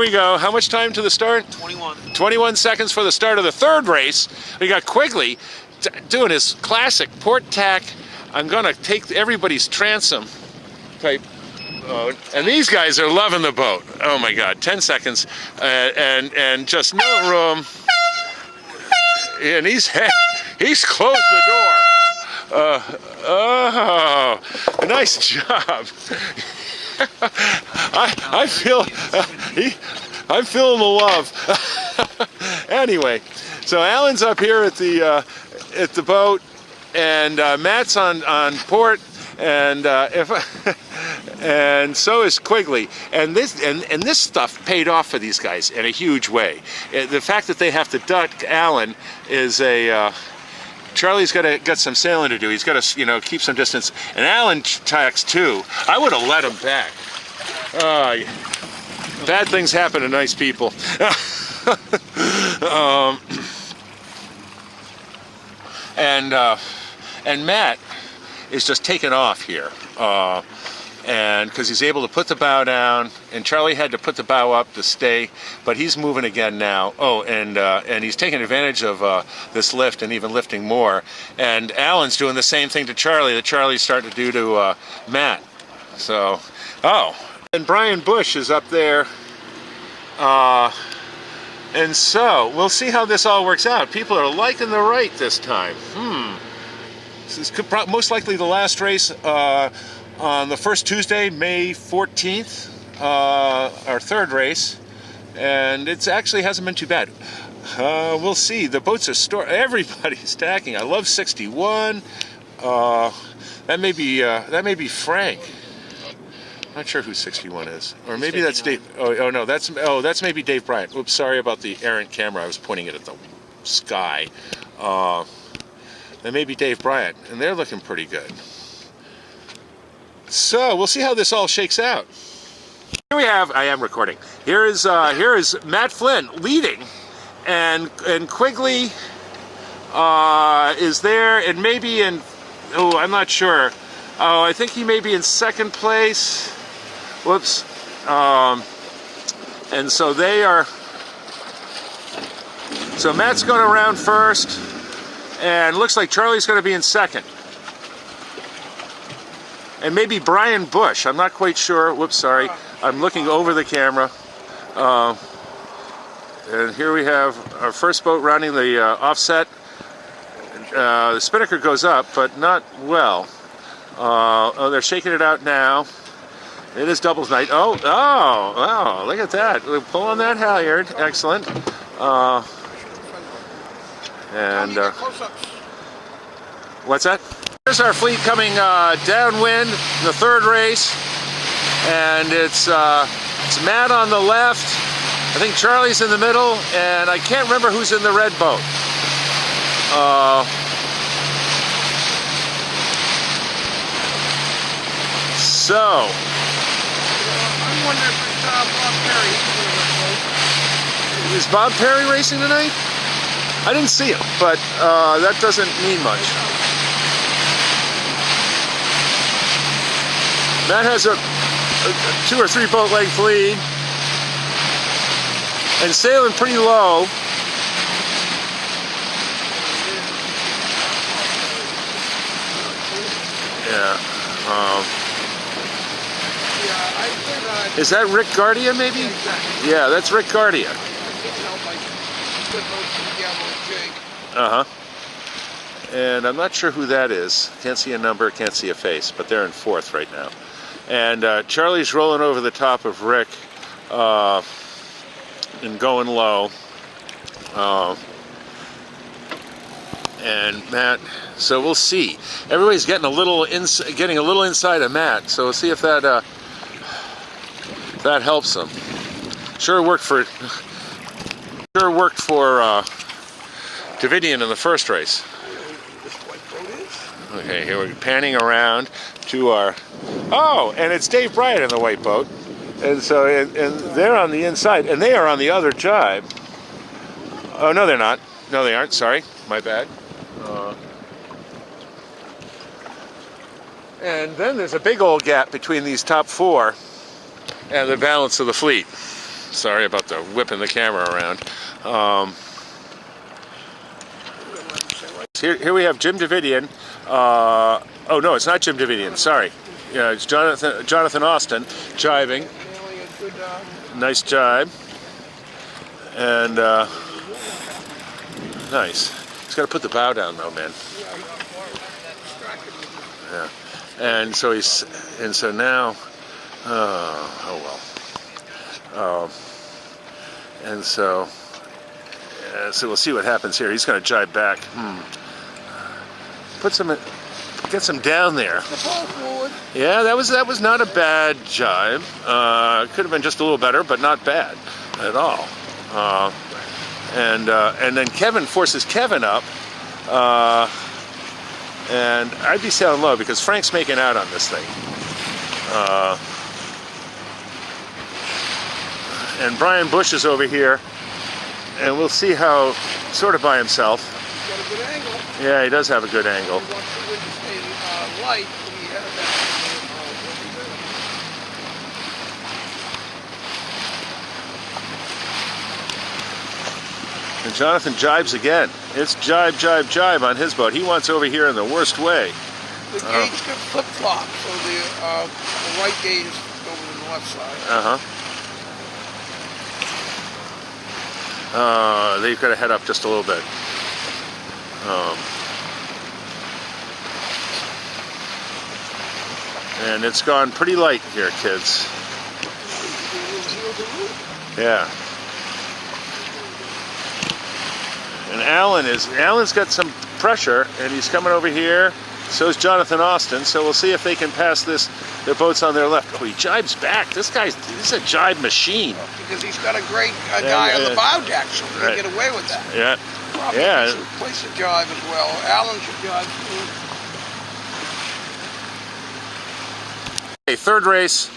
Here we go. How much time to the start? 21. 21 seconds for the start of the third race. We got Quigley doing his classic port tack. I'm gonna take everybody's transom type boat, and these guys are loving the boat. Oh my God! 10 seconds, and just no room. And he's closed the door. Oh, nice job. I'm feeling the love. Anyway, so Alan's up here at the boat, and Matt's on port, and and so is Quigley. And this stuff paid off for these guys in a huge way. The fact that they have to duck Alan is a Charlie's got some sailing to do. He's got to keep some distance, and Alan tacks too. I would have let him back. Bad things happen to nice people. And Matt is just taking off here, and because he's able to put the bow down, and Charlie had to put the bow up to stay, but he's moving again now. Oh, and he's taking advantage of this lift and even lifting more. And Alan's doing the same thing to Charlie that Charlie's starting to do to Matt. So, and Brian Bush is up there. And so, we'll see how this all works out. People are liking the right this time. This is most likely the last race on the first Tuesday, May 14th, our third race. And it actually hasn't been too bad. We'll see. The boats are everybody's stacking. I love 61. That may be Frank. Not sure who 61 is, or maybe that's Dave. Oh no, that's maybe Dave Bryant. Oops, sorry about the errant camera. I was pointing it at the sky. That may be Dave Bryant, and they're looking pretty good. So we'll see how this all shakes out. Here we have. I am recording. Here is Matt Flynn leading, and Quigley is there, and maybe in. Oh, I'm not sure. Oh, I think he may be in second place. Whoops. And so they are. So Matt's going around first, and looks like Charlie's going to be in second. And maybe Brian Bush. I'm not quite sure. Whoops, sorry. I'm looking over the camera. And here we have our first boat rounding the offset. The spinnaker goes up, but not well. They're shaking it out now. It is doubles night. Oh, look at that. We pull on that halyard. Excellent. What's that? Here's our fleet coming downwind, the third race. And it's Matt on the left. I think Charlie's in the middle, and I can't remember who's in the red boat. So, I'm wondering if Bob Perry is Bob Perry racing tonight? I didn't see him, but that doesn't mean much. Matt has a 2 or 3 boat length lead and sailing pretty low. Yeah. Is that Rick Guardia, maybe? Yeah, that's Rick Guardia. And I'm not sure who that is. Can't see a number, can't see a face, but they're in fourth right now. And Charlie's rolling over the top of Rick and going low. And Matt, so we'll see. Everybody's getting a little inside of Matt, so we'll see if that helps him. Sure worked for Davidian in the first race. Okay, here we're panning around to our. Oh, and it's Dave Bryant in the white boat, and so and they're on the inside, and they are on the other jibe. Oh no, they're not. No, they aren't. Sorry, my bad. And then there's a big old gap between these top 4 and the balance of the fleet. Sorry about the whipping the camera around. Here we have Jim Davidian. Oh no, it's not Jim Davidian. Sorry, yeah, it's Jonathan Austin jiving. Nice jibe, and nice. He's got to put the bow down though, man. Yeah, and so now, oh well. And so we'll see what happens here. He's going to jibe back. Get some down there. Yeah, that was not a bad jibe. Could have been just a little better, but not bad at all. And then Kevin forces Kevin up, and I'd be sailing low because Frank's making out on this thing. And Brian Bush is over here, and we'll see how, sort of by himself. He's got a good angle. Yeah, he does have a good angle. He wants the wind to stay light, but he had that. And Jonathan jibes again. It's jibe, jibe, jibe on his boat. He wants over here in the worst way. The gauge could flip-flop, so the right gauge is over to the left side. They've got to head up just a little bit. And it's gone pretty light here, kids. Yeah. And Alan's got some pressure, and he's coming over here. So is Jonathan Austin. So we'll see if they can pass their boats on their left. Oh, he jibes back. This is a jibe machine. Because he's got a great guy on the bow deck, so he can get away with that. Yeah. Probably should place a jibe as well. Alan should jibe too. Okay, third race,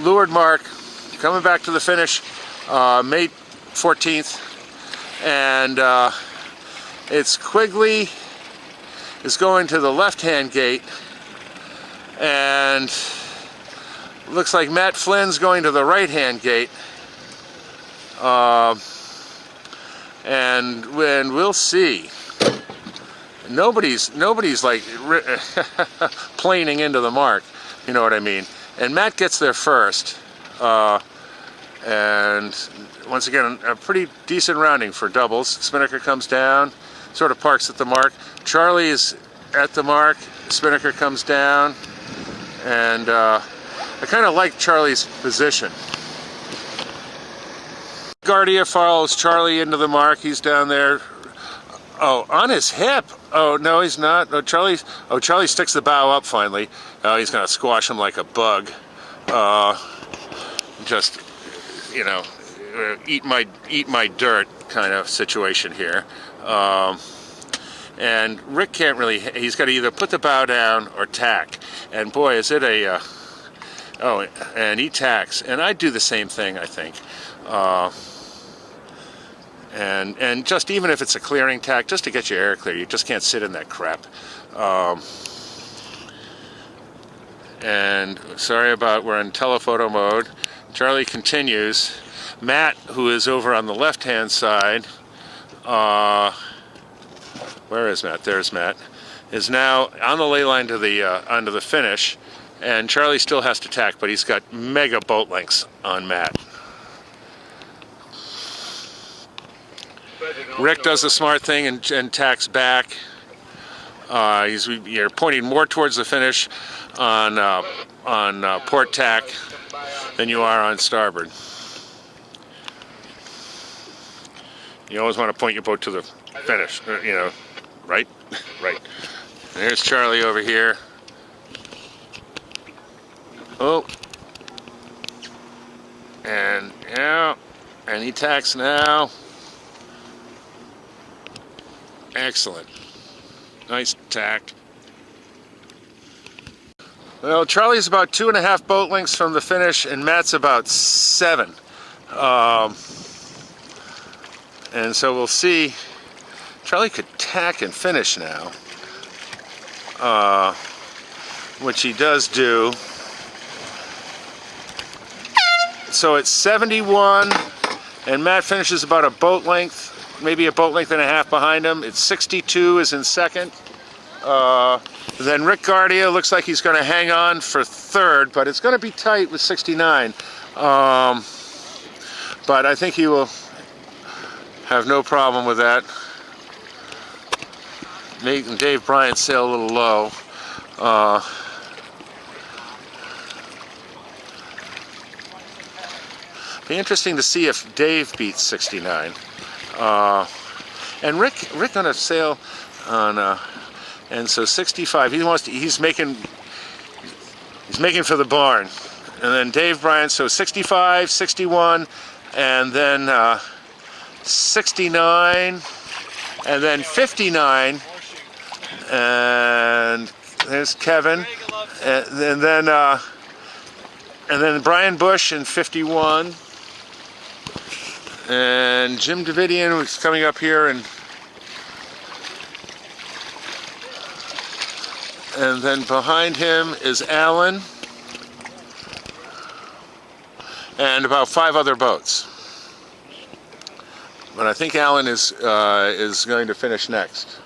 Leeward Mark, coming back to the finish, May 14th, and it's Quigley is going to the left-hand gate, and looks like Matt Flynn's going to the right-hand gate, and we'll see. Nobody's like planing into the mark, you know what I mean. And Matt gets there first, and once again a pretty decent rounding for doubles. Spinnaker comes down, sort of parks at the mark. Charlie is at the mark. Spinnaker comes down, and I kind of like Charlie's position. Guardia follows Charlie into the mark. He's down there. Oh, on his hip. Oh, no, he's not. Oh, Charlie sticks the bow up finally. Oh, he's going to squash him like a bug. Just, you know, eat my dirt kind of situation here. And Rick can't really, he's got to either put the bow down or tack. And boy, is it a, oh, and he tacks. And I do the same thing, I think. And just even if it's a clearing tack, just to get your air clear, you just can't sit in that crap. And sorry about, we're in telephoto mode. Charlie continues. Matt, who is over on the left-hand side, where is Matt? There's Matt. Is now on the ley line to the onto the finish, and Charlie still has to tack, but he's got mega boat lengths on Matt. Rick does the smart thing and tacks back. You're pointing more towards the finish on port tack than you are on starboard. You always want to point your boat to the finish, you know, right? Right. And here's Charlie over here. Oh. And yeah, and he tacks now. Excellent. Nice tack. Well, Charlie's about 2.5 boat lengths from the finish, and Matt's about 7. And so we'll see. Charlie could tack and finish now, which he does do. So it's 71 And Matt finishes about a boat length, maybe a boat length and a half behind him. It's 62 is in second. Then Rick Guardia looks like he's going to hang on for third, but it's going to be tight with 69. But I think he will have no problem with that. Making Dave Bryant sail a little low. Be interesting to see if Dave beats 69. And Rick gonna sail on, and so 65. He's making for the barn, and then Dave Bryant. So 65, 61, and then 69, and then 59, and there's Kevin, and then Brian Bush in 51. And Jim Davidian was coming up here, and then behind him is Alan, and about 5 other boats. But I think Alan is going to finish next.